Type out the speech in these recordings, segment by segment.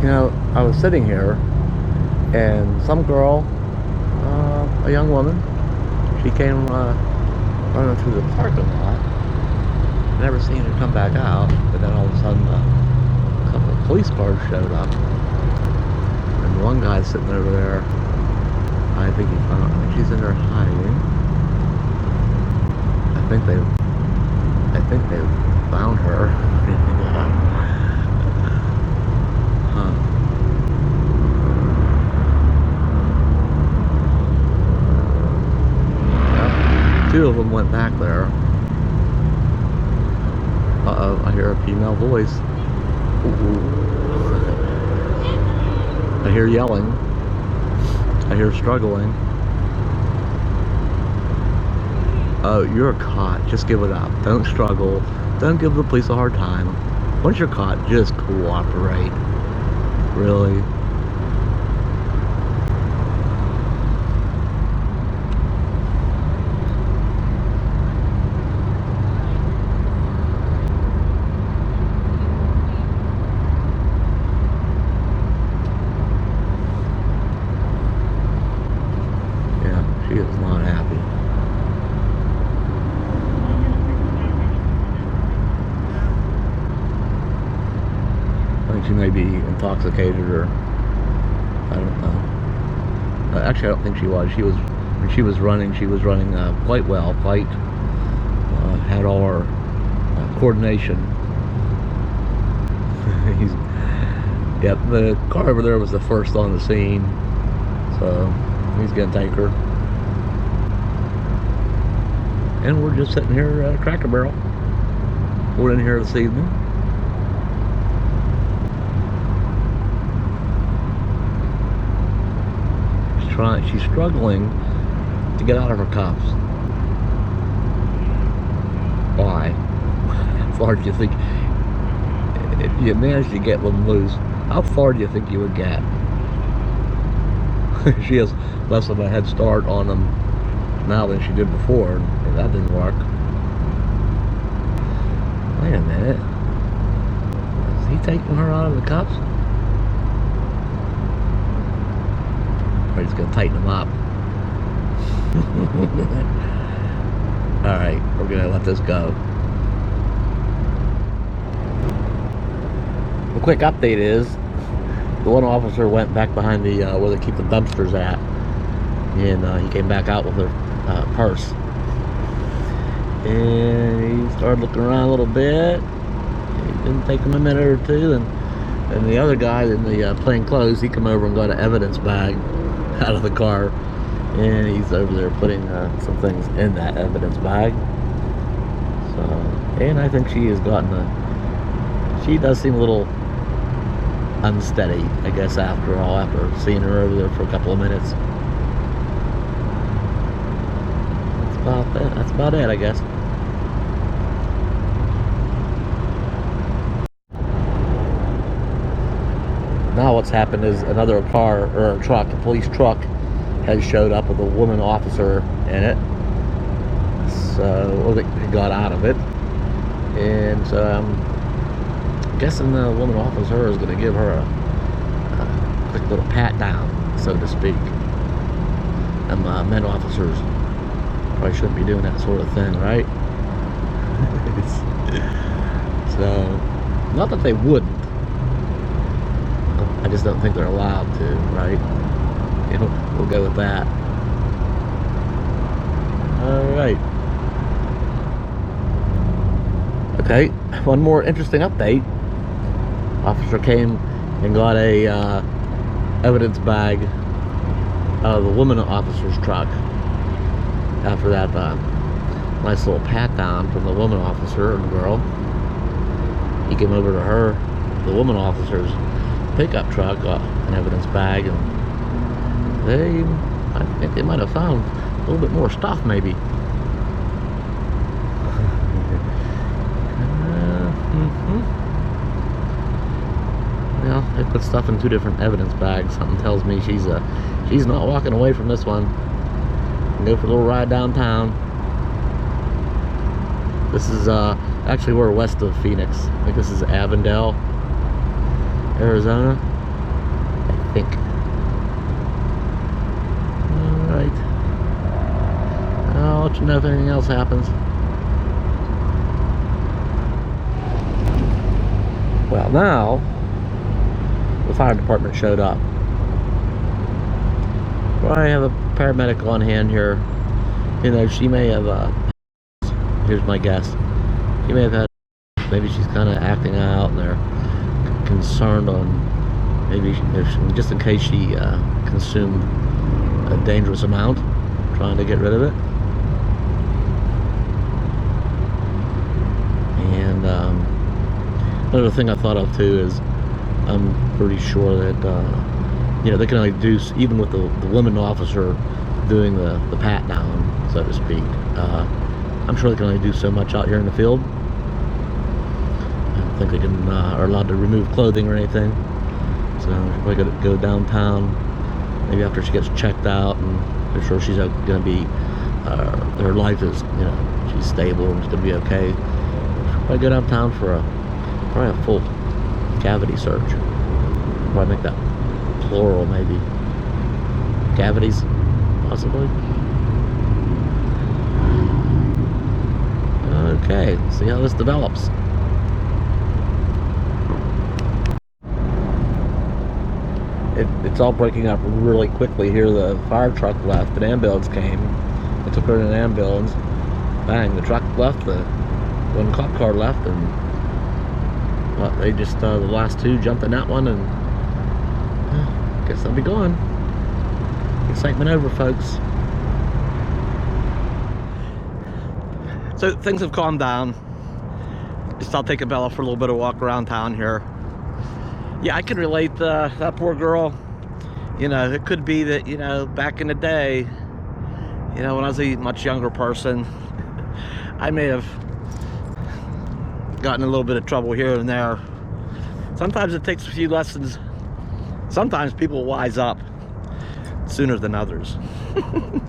You know, I was sitting here and some girl, a young woman, she came running through the parking lot. Never seen her come back out, but then all of a sudden a couple of police cars showed up. And one guy's sitting over there. I think she's in there hiding. I think they've found her. Two of them went back there. Uh-oh, I hear a female voice. I hear yelling. I hear struggling. Oh, you're caught. Just give it up. Don't struggle. Don't give the police a hard time. Once you're caught, just cooperate. Really? She is not happy. I think she may be intoxicated, or I don't know. Actually, I don't think she was. When she was running quite well. Quite had all her coordination. Yep, the car over there was the first on the scene, so he's gonna take her. And we're just sitting here at Cracker Barrel. We're in here this evening. She's struggling to get out of her cuffs. Why? How far do you think, if you managed to get one loose, how far do you think you would get? She has less of a head start on them now than she did before. That didn't work. Wait a minute. Is he taking her out of the cuffs? Or he's gonna tighten them up. Alright, we're gonna let this go. The quick update is the one officer went back behind the where they keep the dumpsters at, and he came back out with her purse. And he started looking around a little bit. It didn't take him a minute or two, and the other guy in the plain clothes, he come over and got an evidence bag out of the car, and he's over there putting some things in that evidence bag. So, and I think she has gotten she does seem a little unsteady, I guess, after seeing her over there for a couple of minutes. That's about it, I guess. Now what's happened is another car, or a truck, a police truck, has showed up with a woman officer in it. So, they got out of it. And so I'm guessing the woman officer is going to give her a quick little pat down, so to speak. And men officers probably shouldn't be doing that sort of thing, right? So, not that they wouldn't. I just don't think they're allowed to, right? You know, we'll go with that. Alright. Okay, one more interesting update. Officer came and got a evidence bag out of the woman officer's truck. After that nice little pat down from the woman officer and the girl, he came over to her, the woman officer's pickup truck, got an evidence bag, and I think they might have found a little bit more stuff, maybe. Well, they put stuff in two different evidence bags. Something tells me she's not walking away from this one. Go for a little ride downtown. This is actually we're west of Phoenix. I think this is Avondale, Arizona. think. Alright. I'll let you know if anything else happens. Well, now the fire department showed up. Well, I have a paramedic on hand here. You know, she may have, here's my guess. She may have had, maybe she's kind of acting out and they're concerned on maybe just in case she consumed a dangerous amount, trying to get rid of it. And another thing I thought of too is I'm pretty sure that you know, they can only do, even with the woman officer doing the pat down, so to speak, I'm sure they can only do so much out here in the field. I don't think they can are allowed to remove clothing or anything. So we're going to go downtown maybe after she gets checked out, and I'm sure she's going to be her life is, you know, she's stable and she's going to be okay. Probably go downtown for probably a full cavity search. Probably make that plural, maybe. Cavities, possibly. Okay, see how this develops. It's all breaking up really quickly here. The fire truck left, an ambulance came. They took her in an ambulance. Bang, the truck left, the one cop car left, and well, they just, the last two jumped in that one, and guess they'll be gone. Excitement over, folks. So things have calmed down. Just I'll take Bella for a little bit of walk around town here. Yeah, I can relate that poor girl. You know, it could be that, you know, back in the day, you know, when I was a much younger person, I may have gotten a little bit of trouble here and there. Sometimes it takes a few lessons. Sometimes people wise up sooner than others.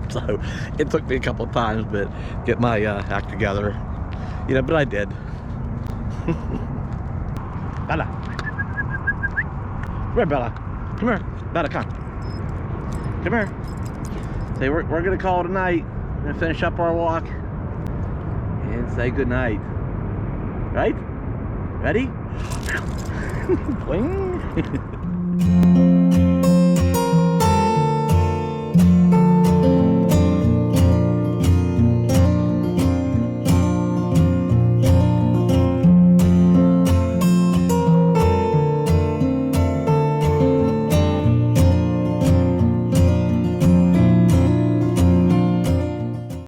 So it took me a couple of times, but get my act together. You know, but I did. Bella. Come here, Bella. Come here. Bella, come. Come here. Say, we're going to call it a night. We're going to finish up our walk and say good night. Right? Ready? Boing.